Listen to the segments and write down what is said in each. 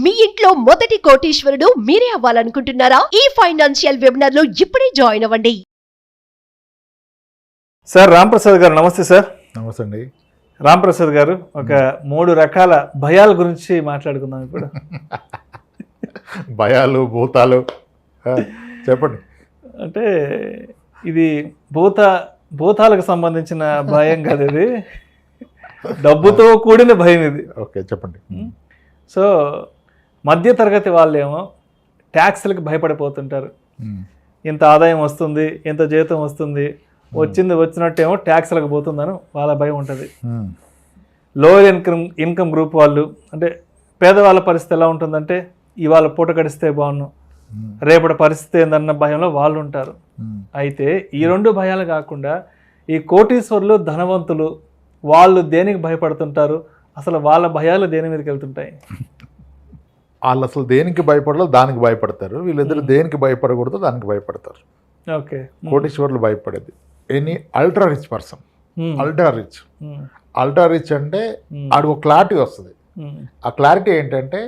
మీ ఇంట్లో మొదటి కోటీశ్వరుడు మీరే అవ్వాలనుకుంటున్నారా? ఈ ఫైనాన్షియల్ వెబినార్ లో ఇప్పుడే జాయిన్ అవ్వండి. సార్ రాంప్రసాద్ గారు నమస్తే సార్. నమస్తే అండి. రాంప్రసాద్ గారు ఒక 3 రకాల భయాల గురించి మాట్లాడుకుందాం ఇప్పుడు. భయాలు భూతాలు చెప్పండి. అంటే ఇది భూతాలకు సంబంధించిన భయం కాదు, ఇది డబ్బుతో కూడిన భయం ఇది. ఓకే చెప్పండి. సో మధ్య తరగతి వాళ్ళేమో ట్యాక్స్లకు భయపడిపోతుంటారు. ఇంత ఆదాయం వస్తుంది, ఇంత జీతం వస్తుంది, వచ్చినట్టేమో ట్యాక్స్లకు పోతుందని వాళ్ళ భయం ఉంటుంది. లోయర్ ఇన్కమ్ గ్రూప్ వాళ్ళు, అంటే పేదవాళ్ళ పరిస్థితి ఎలా ఉంటుందంటే ఇవాళ పూట గడిస్తే బాగున్నాం, రేపటి పరిస్థితి ఏందన్న భయంలో వాళ్ళు ఉంటారు. అయితే ఈ 2 భయాలు కాకుండా ఈ కోటీశ్వరులు ధనవంతులు వాళ్ళు దేనికి భయపడుతుంటారు? అసలు వాళ్ళ భయాలు దేని మీదకి వెళ్తుంటాయి? వాళ్ళు అసలు దేనికి భయపడాలో దానికి భయపడతారు. వీళ్ళిద్దరు దేనికి భయపడకూడదు దానికి భయపడతారు. ఓకే. కోటీశ్వరులు భయపడేది any ultra rich person. Ultra rich అంటే ఆడు ఒక క్లారిటీ వస్తుంది. ఆ క్లారిటీ ఏంటంటే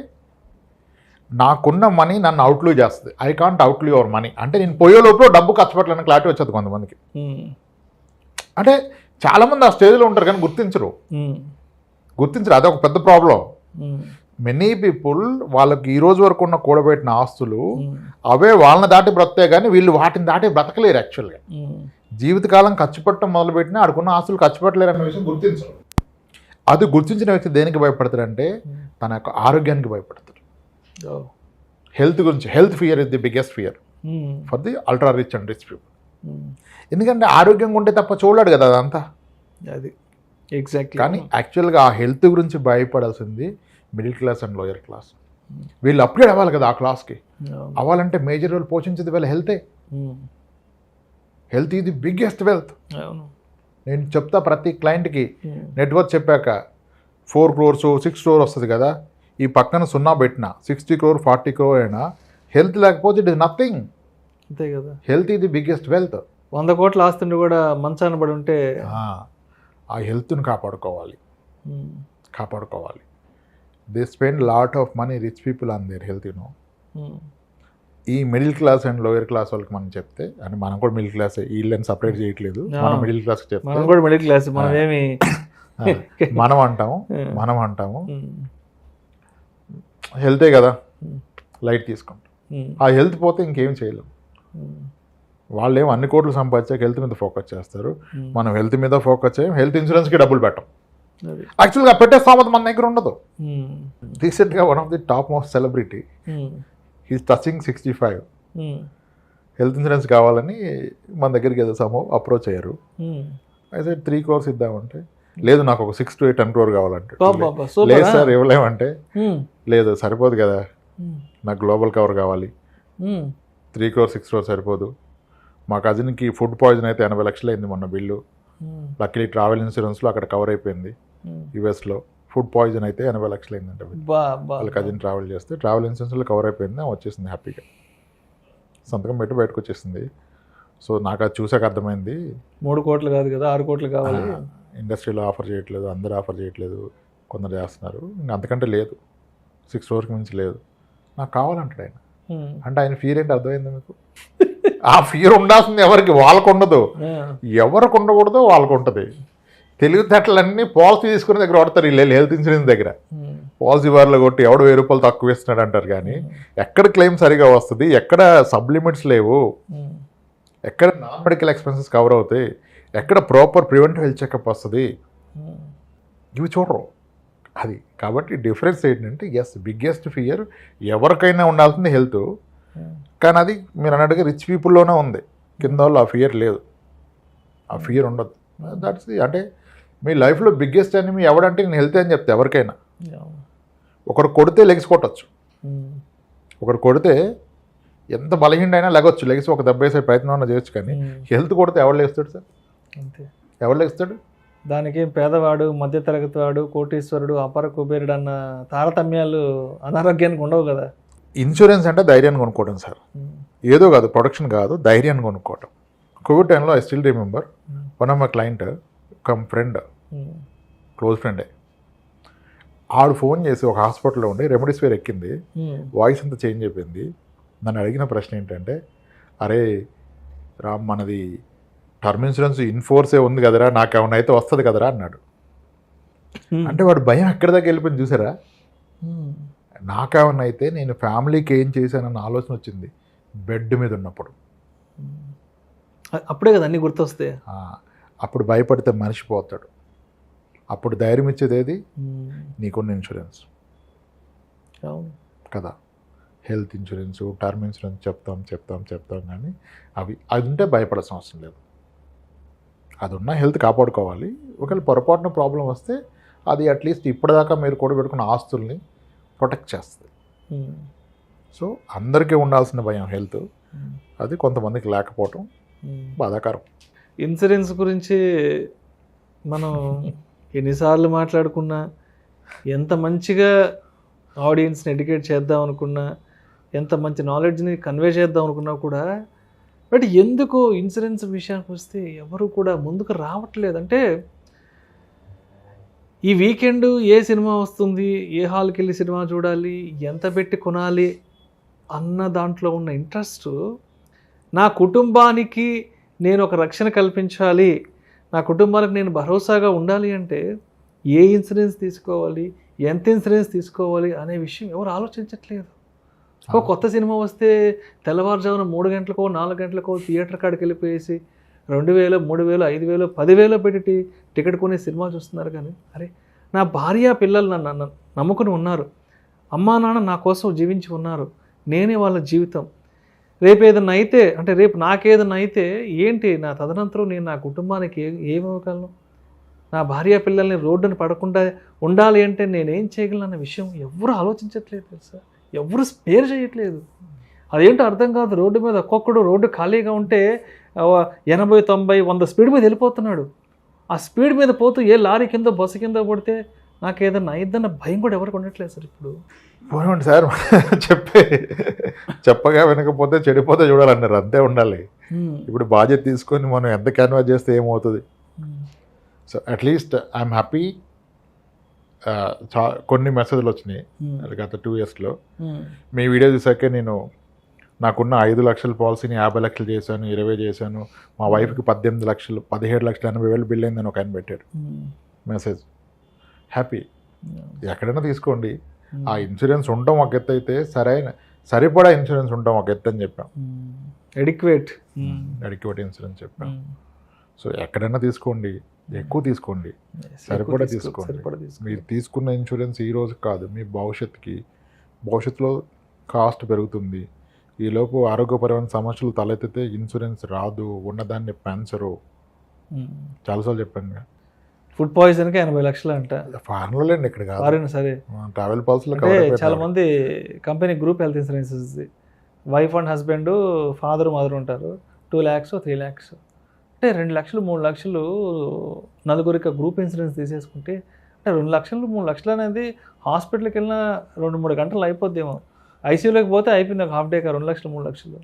నాకున్న మనీ నన్ను అవుట్లూ చేస్తుంది. I can't outlive your money. అంటే నేను పోయే లోపల డబ్బు ఖర్చు పెట్టాలని క్లారిటీ వచ్చేది కొంతమందికి. అంటే చాలామంది ఆ స్టేజ్లో ఉంటారు కానీ గుర్తించరు. అదొక పెద్ద ప్రాబ్లం. మెనీ పీపుల్ వాళ్ళకి ఈ రోజు వరకు ఉన్న కూడబెట్టిన ఆస్తులు అవే వాళ్ళని దాటి బ్రతుకుతాయి కానీ వీళ్ళు వాటిని దాటి బ్రతకలేరు. యాక్చువల్గా జీవితకాలం ఖర్చు పెట్టడం మొదలుపెట్టినా ఆడుకున్న ఆస్తులు ఖర్చు పెట్టలేరు అన్న విషయం గుర్తించరు. అది గుర్తించిన వ్యక్తి దేనికి భయపడతాడంటే తన యొక్క ఆరోగ్యానికి భయపడతాడు. హెల్త్ గురించి. Health fear is the biggest fear for the ultra rich and rich people. ఎందుకంటే ఆరోగ్యంగా ఉంటే తప్ప చూడలేడు కదా అదంతా. అది ఎగ్జాక్ట్లీ. కానీ యాక్చువల్గా ఆ హెల్త్ గురించి భయపడాల్సింది middle class and lower class. వీళ్ళు అప్గ్రేడ్ అవ్వాలి కదా ఆ క్లాస్కి. అవ్వాలంటే మేజర్ రోల్ పోషించేది వీళ్ళ హెల్తే. హెల్త్ ఇది బిగ్గెస్ట్ వెల్త్. నేను చెప్తా ప్రతి క్లయింట్కి, నెట్వర్క్ చెప్పాక 4 crores 6 crores వస్తుంది కదా, ఈ పక్కన 0 పెట్టినా 60 crore 40 crore అయినా హెల్త్ లేకపోతే ఇట్ ఇస్ నథింగ్. అంతే కదా. హెల్త్ ఇది బిగ్గెస్ట్ వెల్త్. 100 కోట్ల ఆస్తుండి కూడా మంచాన పడి ఉంటే ఆ హెల్త్ని కాపాడుకోవాలి. They spend lot of money rich people on their health. ఈ middle class and lower class వాళ్ళకి మనం చెప్తే, అంటే మనం కూడా మిడిల్ క్లాస్, వీళ్ళని సపరేట్ చేయట్లేదు, మనం మిడిల్ క్లాస్కి చెప్తే మనం కూడా మిడిల్ క్లాస్. మనం అంటాము హెల్తే కదా లైట్ తీసుకుంటాం. ఆ హెల్త్ పోతే ఇంకేం చేయలేం. వాళ్ళు ఏమో అన్ని కోట్లు సంపాదించాక హెల్త్ మీద ఫోకస్ చేస్తారు. మనం హెల్త్ మీద ఫోకస్ చేయం, హెల్త్ ఇన్సూరెన్స్కి డబ్బులు పెట్టం. యాక్చువల్గా పెట్టే స్థోమత మన దగ్గర ఉండదు. రీసెంట్గా one of the top most celebrity he's touching 65 health insurance కావాలని మన దగ్గరికి ఏదో సమూహం అప్రోచ్ అయ్యారు. అయితే 3 crores ఇద్దామంటే లేదు నాకు ఒక 6 to 10 crore కావాలంటే, లేదు సార్ ఇవ్వలేమంటే, లేదు సరిపోదు కదా నాకు గ్లోబల్ కవర్ కావాలి, 3 crores 6 crores సరిపోదు. మా కజిన్కి ఫుడ్ పాయిజన్ అయితే 80 లక్షలు అయింది మొన్న బిల్లు. లక్కీ ట్రావెల్ ఇన్సూరెన్స్లో అక్కడ కవర్ అయిపోయింది. యుఎస్లో ఫుడ్ పాయిజన్ అయితే 80 లక్షలు అయిందంట. వాళ్ళ కజిన్ ట్రావెల్ చేస్తే ట్రావెల్ ఇన్సూరెన్స్లో కవర్ అయిపోయింది, వచ్చేసింది హ్యాపీగా. సంతకం పెట్టి బయటకు వచ్చేసింది. సో నాకు అది చూసాక అర్థమైంది 3 కోట్లు కాదు కదా 6 కోట్లు కావాలి. ఇండస్ట్రీలో ఆఫర్ చేయట్లేదు, అందరూ ఆఫర్ చేయట్లేదు, కొందరు చేస్తున్నారు. ఇంకా అంతకంటే లేదు, 6 crores మించి లేదు. నాకు కావాలంటాడు ఆయన. అంటే ఆయన ఫియర్ ఏంటి అర్థమైంది మీకు? ఆ ఫియర్ ఉండాల్సింది ఎవరికి? వాళ్ళకు ఉండదు. ఎవరికి ఉండకూడదు వాళ్ళకు ఉంటుంది. తెలివితేటలన్నీ పాలసీ తీసుకునే దగ్గర వాడతారు. వీళ్ళు హెల్త్ ఇన్సూరెన్స్ దగ్గర పాలసీ వారిలో కొట్టి ఎవడు 1000 రూపాయలు తక్కువ ఇస్తున్నాడు అంటారు. కానీ ఎక్కడ క్లెయిమ్ సరిగా వస్తుంది, ఎక్కడ సబ్లిమిట్స్ లేవు, ఎక్కడ నాన్ మెడికల్ ఎక్స్పెన్సెస్ కవర్ అవుతాయి, ఎక్కడ ప్రాపర్ ప్రివెంటివ్ హెల్త్ చెకప్ వస్తుంది, ఇవి చూడరు. అది కాబట్టి డిఫరెన్స్ ఏంటంటే బిగ్గెస్ట్ ఫియర్ ఎవరికైనా ఉండాల్సింది హెల్త్. కానీ అది మీరు అన్నట్టుగా రిచ్ పీపుల్లోనే ఉంది. కింద వాళ్ళు ఆ ఫియర్ లేదు, ఆ ఫియర్ ఉండదు. That's the. అంటే మీ లైఫ్లో బిగ్గెస్ట్ ఎనిమీ ఎవడంటే నేను హెల్త్ అని చెప్తే ఎవరికైనా. ఒకడు కొడితే లెగ్స్ కొట్టచ్చు, ఒకడు కొడితే ఎంత బలహీనైనా లెగొచ్చు, లెగ్స్ ఒక దెబ్బ వేసే ప్రయత్నం చేయొచ్చు. కానీ హెల్త్ కొడితే ఎవరు లేస్తాడు సార్? అంతే, ఎవరు లేస్తాడు? దానికి పేదవాడు, మధ్యతరగతి వాడు, కోటీశ్వరుడు, అపర కుబేరుడు అన్న తారతమ్యాలు అనారోగ్యానికి ఉండవు కదా. ఇన్సూరెన్స్ అంటే ధైర్యాన్ని కొనుక్కోవడం సార్, ఏదో కాదు, ప్రొడక్షన్ కాదు, ధైర్యాన్ని కొనుక్కోవటం. కోవిడ్ టైంలో I still remember one of my client come friend, close ఫ్రెండే, ఆడు ఫోన్ చేసి ఒక హాస్పిటల్లో ఉండి రెమెడీస్వేర్ ఎక్కింది, వాయిస్ అంతా చేంజ్ అయిపోయింది. నన్ను అడిగిన ప్రశ్న ఏంటంటే, అరే రామ్ మనది టర్మ్ ఇన్సూరెన్స్ ఇన్ఫోర్సే ఉంది కదరా, నాకు ఏమైనా అయితే వస్తుంది కదరా అన్నాడు. అంటే వాడు భయం ఎక్కడి దాకా వెళ్ళిపోయింది చూసారా. నాకేమన్నా అయితే నేను ఫ్యామిలీకి ఏం చేశానన్న ఆలోచన వచ్చింది బెడ్ మీద ఉన్నప్పుడు. అప్పుడే కదా అన్నీ గుర్తొస్తాయి. అప్పుడు భయపడితే మనిషి పోతాడు. అప్పుడు ధైర్యం ఇచ్చేది ఏది, నీకున్న ఇన్సూరెన్స్ కదా. హెల్త్ ఇన్సూరెన్స్, టర్మ్ ఇన్సూరెన్స్ చెప్తాం కానీ అది ఉంటే భయపడాల్సిన అవసరం లేదు. అది ఉన్న హెల్త్ కాపాడుకోవాలి. ఒకవేళ పొరపాటున ప్రాబ్లం వస్తే అది అట్లీస్ట్ ఇప్పటిదాకా మీరు కూడబెట్టుకున్న ఆస్తుల్ని ప్రొటెక్ట్ చేస్తుంది. సో అందరికీ ఉండాల్సిన భయం హెల్త్, అది కొంతమందికి లేకపోవటం బాధాకరం. ఇన్సూరెన్స్ గురించి మనం ఎన్నిసార్లు మాట్లాడుకున్నా, ఎంత మంచిగా ఆడియన్స్ని ఎడ్యుకేట్ చేద్దాం అనుకున్నా, ఎంత మంచి నాలెడ్జ్ని కన్వే చేద్దాం అనుకున్నా కూడా, బట్ ఎందుకు ఇన్సూరెన్స్ విషయానికి వస్తే ఎవరు కూడా ముందుకు రావట్లేదు. అంటే ఈ వీకెండ్ ఏ సినిమా వస్తుంది, ఏ హాల్కి వెళ్ళి సినిమా చూడాలి, ఎంత పెట్టి కొనాలి అన్న దాంట్లో ఉన్న ఇంట్రెస్ట్, నా కుటుంబానికి నేను ఒక రక్షణ కల్పించాలి, నా కుటుంబానికి నేను భరోసాగా ఉండాలి అంటే ఏ ఇన్సూరెన్స్ తీసుకోవాలి, ఎంత ఇన్సూరెన్స్ తీసుకోవాలి అనే విషయం ఎవరు ఆలోచించట్లేదు. ఒక కొత్త సినిమా వస్తే తెల్లవారుజామున 3 గంటలకో 4 గంటలకో థియేటర్ కాడికి వెళ్ళిపోయేసి 2000, 3000, 5000, 10,000 పెట్టి టికెట్ కొనే సినిమా చూస్తున్నారు. కానీ అరే నా భార్య పిల్లలు నన్ను నమ్ముకుని ఉన్నారు, అమ్మా నాన్న నా కోసం జీవించి ఉన్నారు, నేనే వాళ్ళ జీవితం. రేపు ఏదన్నా అయితే, అంటే రేపు నాకేదన్నా అయితే ఏంటి నా తదనంతరం నేను నా కుటుంబానికి ఏమివ్వగలను, నా భార్య పిల్లల్ని రోడ్డుని పడకుండా ఉండాలి అంటే నేనేం చేయగలను అన్న విషయం ఎవరు ఆలోచించట్లేదు తెలుసా. ఎవరు స్పేర్ చేయట్లేదు. అదేంటో అర్థం కాదు. రోడ్డు మీద ఒక్కొక్కడు రోడ్డు ఖాళీగా ఉంటే 80, 90, 100 స్పీడ్ మీద వెళ్ళిపోతున్నాడు. ఆ స్పీడ్ మీద పోతూ ఏ లారీ కింద బస్సు కింద పడితే నాకు ఏదన్నా అయిద్దన్న భయం కూడా ఎవరికి ఉండట్లేదు సార్. ఇప్పుడు పోనండి సార్, చెప్పగా వినకపోతే చెడిపోతే చూడాలన్నారు, అంతే ఉండాలి. ఇప్పుడు బాధ్యత తీసుకొని మనం ఎంత క్యాన్వాస్ చేస్తే ఏమవుతుంది. So at least I'm happy. కొన్ని మెసేజ్లు వచ్చినాయి గత 2 yearsలో. మీ వీడియో చూసాకే నేను నాకున్న 5 లక్షల పాలసీని 50 లక్షలు చేశాను, 20 చేశాను, మా వైఫ్కి 18 లక్షలు, 17,80,000 బిల్ అయిందని ఒక ఆయన పెట్టాడు మెసేజ్. హ్యాపీ. ఎక్కడైనా తీసుకోండి. ఆ ఇన్సూరెన్స్ ఉండటం ఒక ఎత్తు అయితే, సరిపడా ఇన్సూరెన్స్ ఉండటం ఒక ఎత్తు అని చెప్పాం. ఎడిక్వేట్ ఇన్సూరెన్స్ చెప్పాం. సో ఎక్కడైనా తీసుకోండి, ఎక్కువ తీసుకోండి, సరిపడా తీసుకోండి. మీరు తీసుకున్న ఇన్సూరెన్స్ ఈ రోజు కాదు, మీ భవిష్యత్తులో కాస్ట్ పెరుగుతుంది. ఈలోపు ఆరోగ్యపరమైన సమస్యలు తలెత్తితే ఇన్సూరెన్స్ రాదు, ఉన్నదాన్ని పెంచరు. చాలాసార్లు చెప్పాను. ఫుడ్ పాయిజన్కి 80 లక్షలు అంట. ఫారెన్లో లేండి, ఇక్కడ కాదు. ఫారెన్ సరే, ట్రావెల్ పాలసీలో చాలా మంది company group health insurance, wife and husband, father mother ఉంటారు. 2 lakhs, 3 lakhs అంటే 2 లక్షలు 3 లక్షలు నలుగురికి గ్రూప్ ఇన్సూరెన్స్ తీసేసుకుంటే, అంటే 2 లక్షలు 3 లక్షలు అనేది హాస్పిటల్కి వెళ్ళినా 2-3 గంటలు అయిపోద్దేమో. ఐసీయూలోకి పోతే అయిపోయింది ఒక హాఫ్ డే. 2 లక్షలు 3 లక్షలు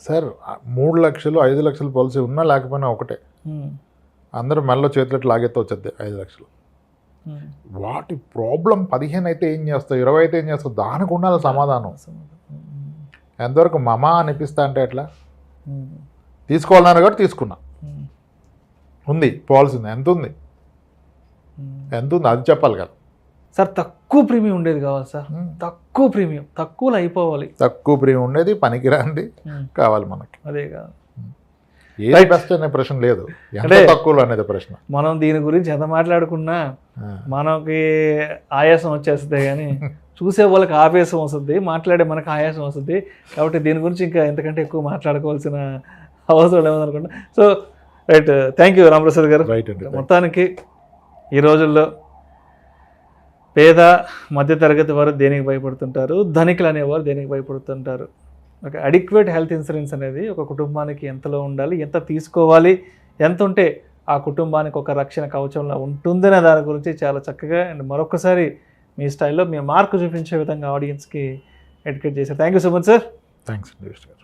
సార్. 3 లక్షలు 5 లక్షల పాలసీ ఉన్నా లేకపోయినా ఒకటే. అందరూ మెల్ల చేతులకి లాగెత్త వచ్చేది 5 లక్షలు. వాటి ప్రాబ్లం 15 అయితే ఏం చేస్తావు, 20 అయితే ఏం చేస్తావు, దానికి ఉండాలి సమాధానం. ఎంతవరకు మమా అనిపిస్తా అంటే ఎట్లా తీసుకోవాలన్నారు కాబట్టి తీసుకున్నా. ఉంది పాలసీ ఉంది, ఎంత ఉంది అది చెప్పాలి కదా సార్. తక్కువ ప్రీమియం ఉండేది కావాలి సార్, తక్కువ ప్రీమియం, తక్కువలో అయిపోవాలి. తక్కువ ప్రీమియం ఉండేది పనికిరాంది కావాలి మనకి. అదే కాదు, ఏది బెస్ట్ అనే ప్రశ్న లేదు, అంటే తక్కువలో అనేది ప్రశ్న. మనం దీని గురించి ఎంత మాట్లాడుకున్నా మనకి ఆయాసం వచ్చేస్తుంది, కానీ చూసే వాళ్ళకి ఆవేశం వస్తుంది, మాట్లాడే మనకు ఆయాసం వస్తుంది. కాబట్టి దీని గురించి ఇంకా ఎంతకంటే ఎక్కువ మాట్లాడుకోవాల్సిన అవసరం ఏమనుకుంటా. So right, thank you Ramprasad గారు. రైట్ అండి. మొత్తానికి ఈ రోజుల్లో పేద మధ్యతరగతి వారు దేనికి భయపడుతుంటారు, ధనికులు అనేవారు దేనికి భయపడుతుంటారు. ఒక అడిక్వేట్ హెల్త్ ఇన్సూరెన్స్ అనేది ఒక కుటుంబానికి ఎంతలో ఉండాలి, ఎంత తీసుకోవాలి, ఎంత ఉంటే ఆ కుటుంబానికి ఒక రక్షణ కవచంలో ఉంటుందనే దాని గురించి చాలా చక్కగా అండ్ మరొకసారి మీ స్టైల్లో మీ మార్కు చూపించే విధంగా ఆడియన్స్కి ఎడ్యుకేట్ చేశారు. Thank you so much sir. Thanks అండి.